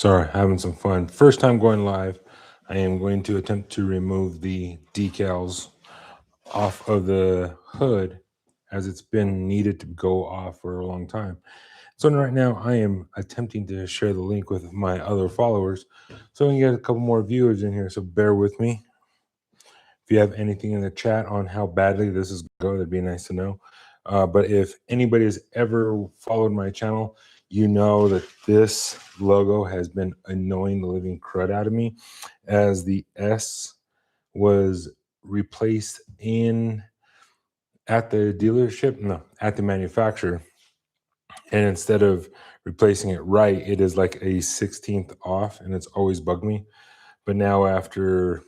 Sorry, having some fun. First time going live. I am going to attempt to remove the decals off of the hood as it's been needed to go off for a long time. So right now I am attempting to share the link with my other followers so we can get a couple more viewers in here. So bear with me. If you have anything in the chat on how badly this is going, that'd be nice to know. But if anybody has ever followed my channel, you know that this logo has been annoying the living crud out of me, as the S was replaced at the dealership, no, at the manufacturer. And instead of replacing it right, it is like a 16th off, and it's always bugged me. But now after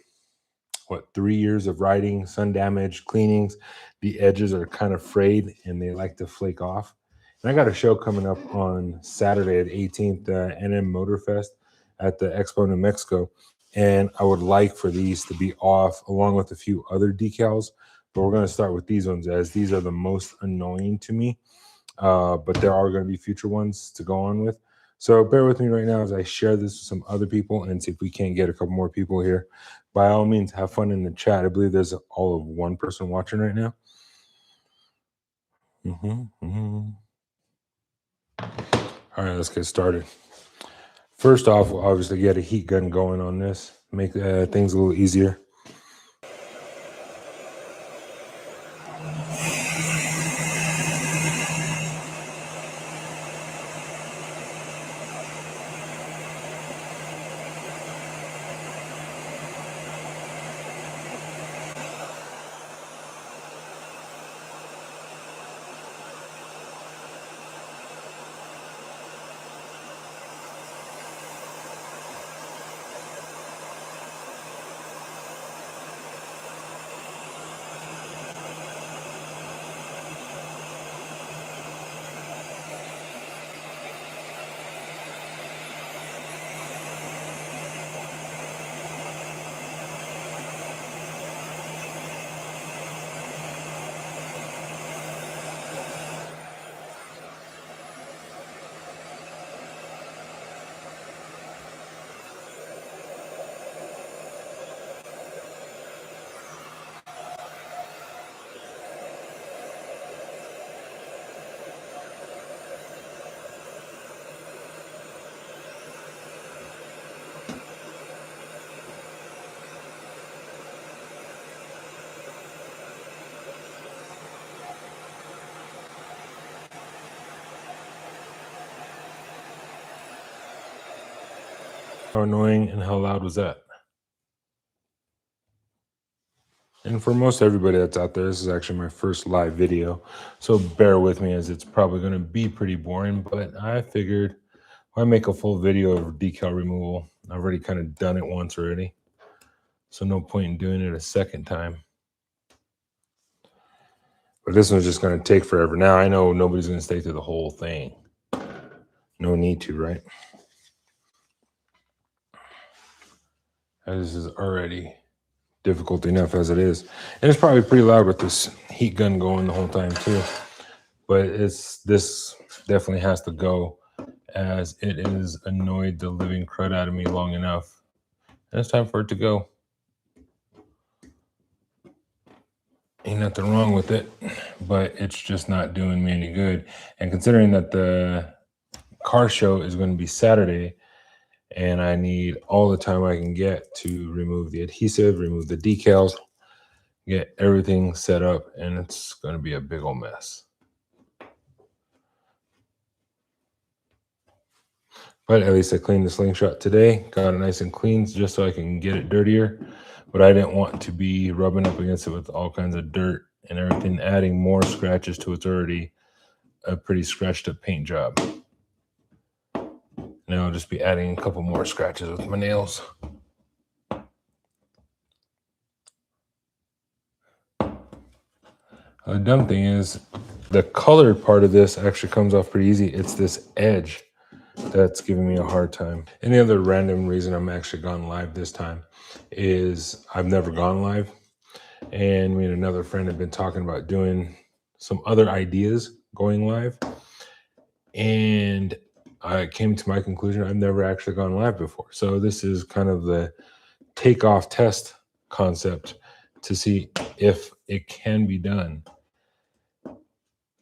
3 years of riding, sun damage, cleanings, the edges are kind of frayed and they like to flake off. And I got a show coming up on Saturday, the 18th, NM Motorfest at the Expo New Mexico. And I would like for these to be off along with a few other decals. But we're going to start with these ones, as these are the most annoying to me. But there are going to be future ones to go on with. So bear with me right now as I share this with some other people and see if we can't get a couple more people here. By all means, have fun in the chat. I believe there's all of one person watching right now. All right, let's get started. First off, we'll obviously get a heat gun going on this, make things a little easier. How annoying and how loud was that? And for most everybody that's out there, this is actually my first live video. So bear with me, as it's probably going to be pretty boring, but I figured why make a full video of decal removal? I've already kind of done it once already. So no point in doing it a second time. But this one's just going to take forever. Now, I know nobody's going to stay through the whole thing. No need to, right? This is already difficult enough as it is. And it's probably pretty loud with this heat gun going the whole time too. But this definitely has to go, as it has annoyed the living crud out of me long enough. And it's time for it to go. Ain't nothing wrong with it, but it's just not doing me any good. And considering that the car show is going to be Saturday, and I need all the time I can get to remove the adhesive, remove the decals, get everything set up, and it's going to be a big old mess. But at least I cleaned the Slingshot today, got it nice and clean just so I can get it dirtier. But I didn't want to be rubbing up against it with all kinds of dirt and everything, adding more scratches to what's already a pretty scratched up paint job. Now I'll just be adding a couple more scratches with my nails. The dumb thing is, the colored part of this actually comes off pretty easy. It's this edge that's giving me a hard time. And the other random reason I'm actually gone live this time is I've never gone live. And me and another friend have been talking about doing some other ideas going live. And I came to my conclusion I've never actually gone live before. So this is kind of the takeoff test concept to see if it can be done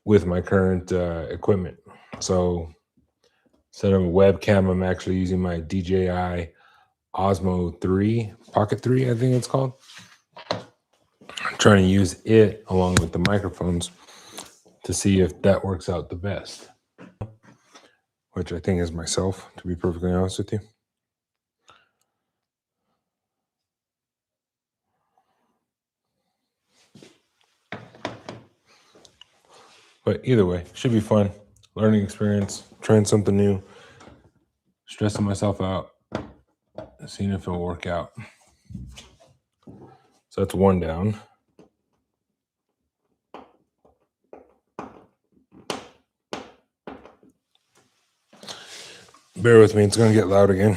with my current equipment. So instead of a webcam, I'm actually using my DJI Osmo 3, Pocket 3, I think it's called. I'm trying to use it along with the microphones to see if that works out the best, which I think is myself, to be perfectly honest with you. But either way, should be fun. Learning experience, trying something new, stressing myself out, seeing if it'll work out. So that's one down. Bear with me, it's going to get loud again.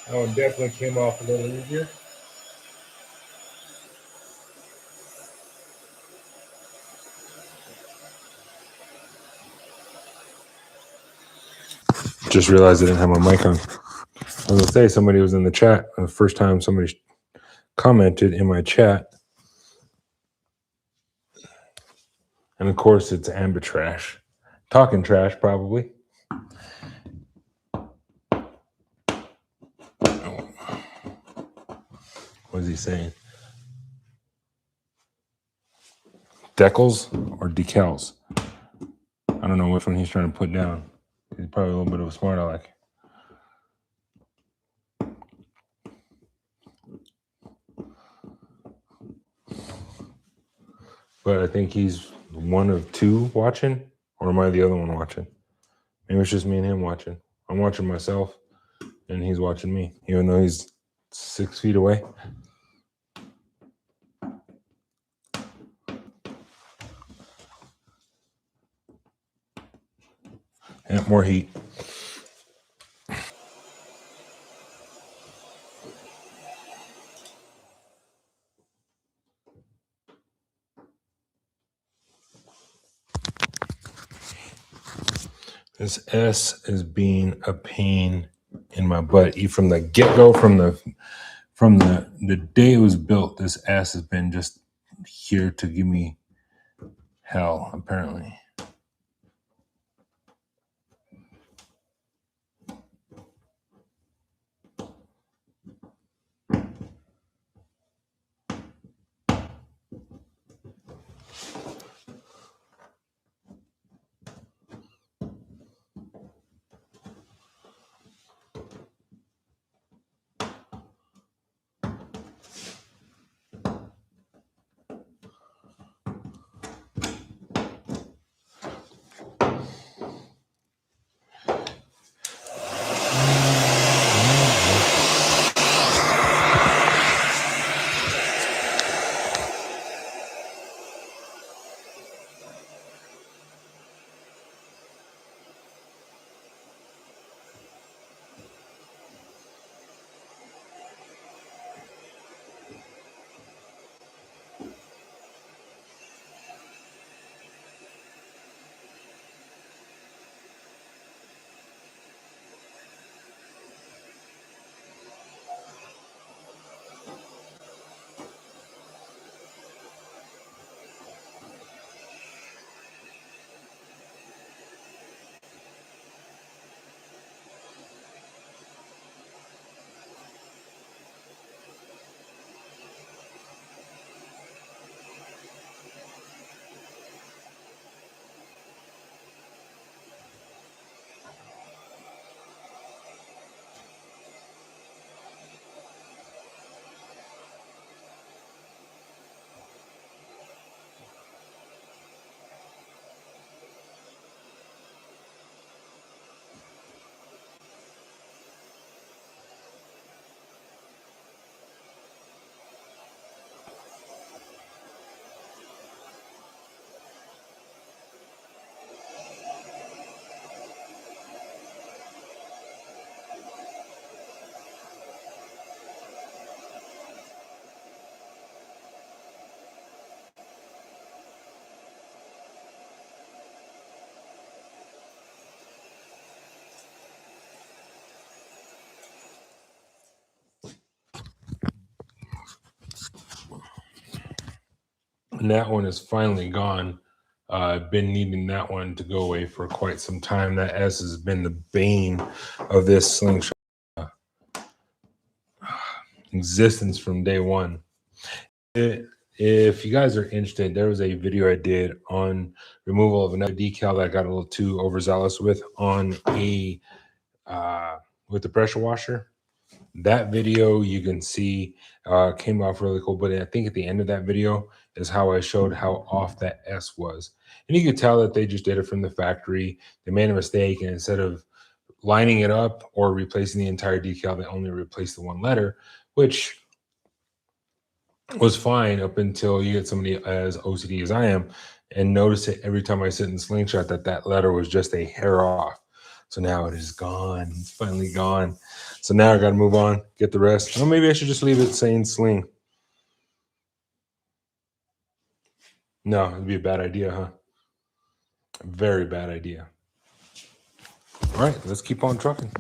That one definitely came off a little easier. Just realized I didn't have my mic on. I was going to say somebody was in the chat. The first time somebody commented in my chat. And of course, it's ambitrash. Talking trash, probably. What is he saying? Decals or decals? I don't know which one he's trying to put down. He's probably a little bit of a smart aleck. But I think he's one of two watching, or am I the other one watching? Maybe it's just me and him watching. I'm watching myself, and he's watching me, even though he's 6 feet away. And more heat. This S is being a pain in my butt. From the get-go, from the day it was built, this S has been just here to give me hell, apparently. And that one is finally gone. I've been needing that one to go away for quite some time. That S has been the bane of this slingshot existence from day one. If you guys are interested, there was a video I did on removal of another decal that I got a little too overzealous with on a with the pressure washer. That video you can see came off really cool, but I think at the end of that video is how I showed how off that S was. And you could tell that they just did it from the factory. They made a mistake, and instead of lining it up or replacing the entire decal, they only replaced the one letter, which was fine up until you get somebody as OCD as I am and notice it every time I sit in slingshot that that letter was just a hair off. So now it is gone. It's finally gone. So now I got to move on, get the rest. Well, maybe I should just leave it saying sling. No, it'd be a bad idea, huh? Very bad idea. All right, let's keep on trucking.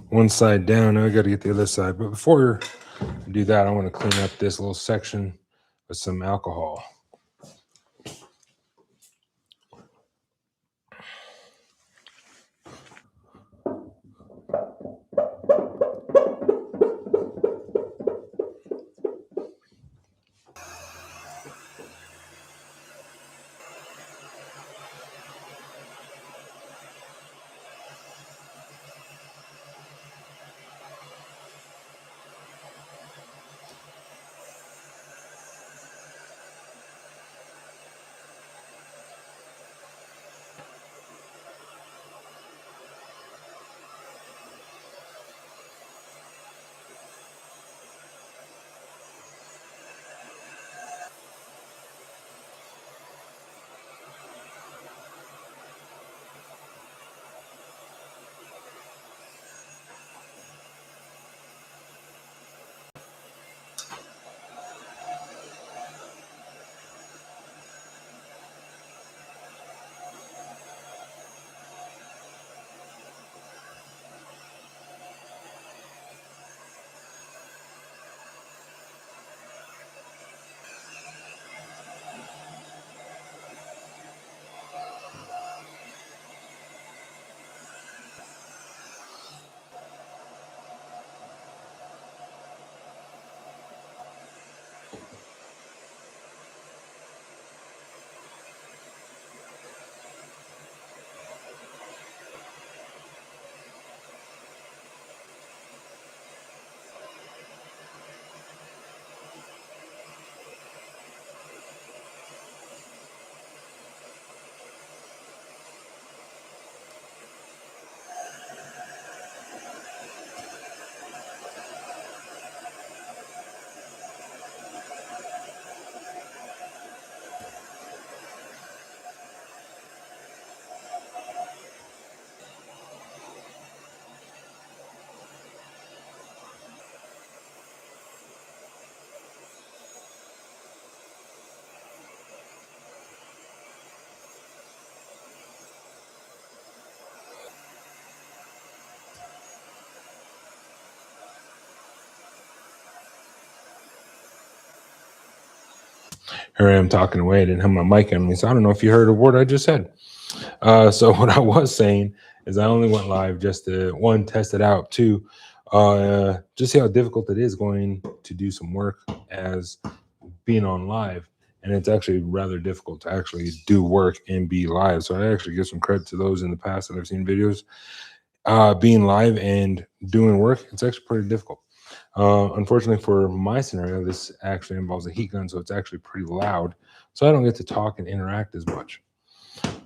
one side down. Now I got to get the other side. But before I do that, I want to clean up this little section with some alcohol. Here I am talking away. I didn't have my mic on me, so I don't know if you heard a word I just said. So what I was saying is I only went live just to, one, test it out, two, just see how difficult it is going to do some work as being on live. And it's actually rather difficult to actually do work and be live. So I actually give some credit to those in the past that I've seen videos. Being live and doing work, it's actually pretty difficult. Unfortunately for my scenario, this actually involves a heat gun, so it's actually pretty loud. So I don't get to talk and interact as much.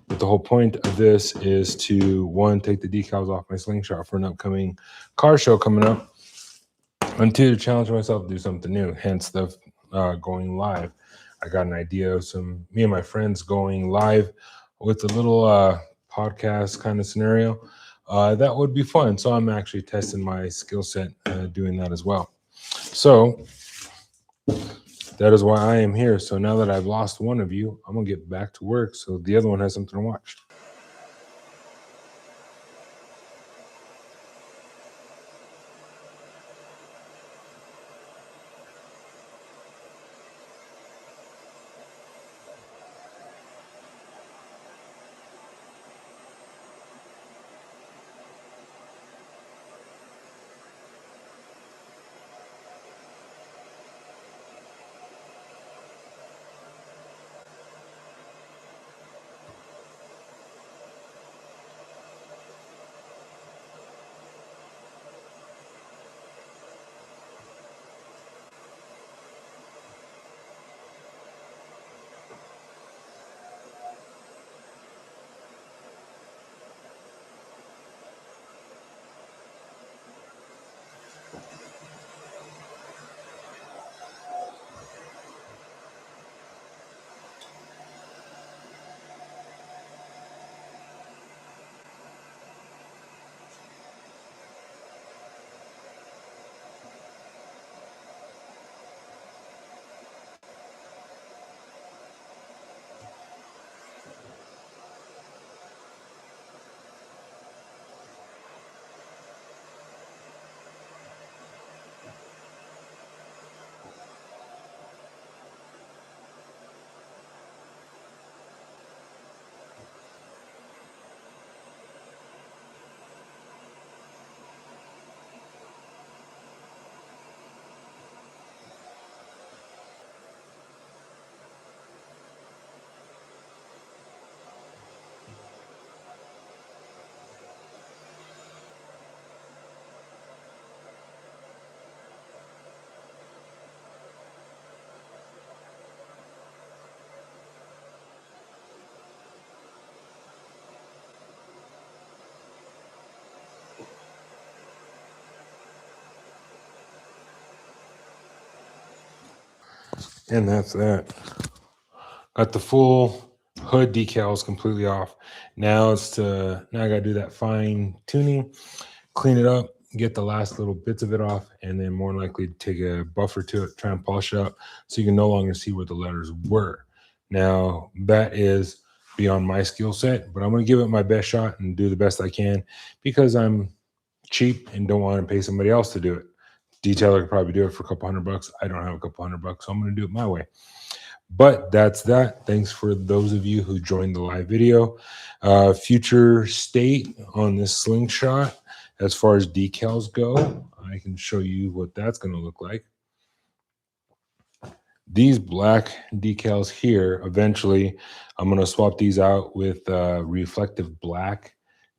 But the whole point of this is to, one, take the decals off my Slingshot for an upcoming car show coming up, and two, to challenge myself to do something new, hence the going live. I got an idea of me and my friends going live with a little podcast kind of scenario. That would be fun. So I'm actually testing my skill set doing that as well. So that is why I am here. So now that I've lost one of you, I'm going to get back to work so the other one has something to watch. And that's that. Got the full hood decals completely off. Now now I gotta do that fine tuning, clean it up, get the last little bits of it off, and then more than likely take a buffer to it, try and polish it up so you can no longer see where the letters were. Now that is beyond my skill set, but I'm gonna give it my best shot and do the best I can because I'm cheap and don't want to pay somebody else to do it. Detailer could probably do it for a couple $100. I don't have a couple $100, so I'm going to do it my way. But that's that. Thanks for those of you who joined the live video. Future state on this slingshot, as far as decals go, I can show you what that's going to look like. These black decals here, eventually, I'm going to swap these out with reflective black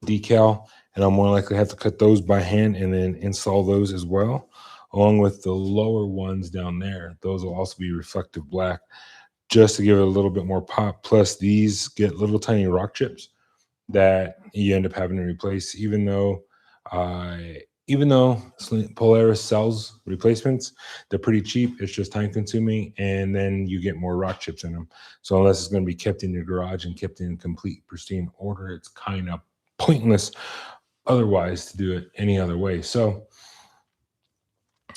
decal, and I'm more likely to have to cut those by hand and then install those as well, along with the lower ones down there. Those will also be reflective black, just to give it a little bit more pop. Plus, these get little tiny rock chips that you end up having to replace, even though Polaris sells replacements, they're pretty cheap. It's just time consuming, and then you get more rock chips in them. So unless it's going to be kept in your garage and kept in complete pristine order, it's kind of pointless otherwise to do it any other way. So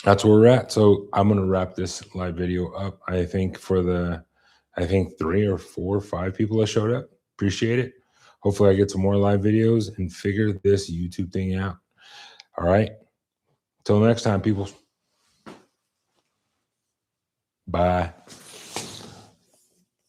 that's where we're at. So I'm going to wrap this live video up. I think 3 or 4 or 5 people that showed up. Appreciate it. Hopefully I get some more live videos and figure this YouTube thing out. All right. Till next time, people. Bye.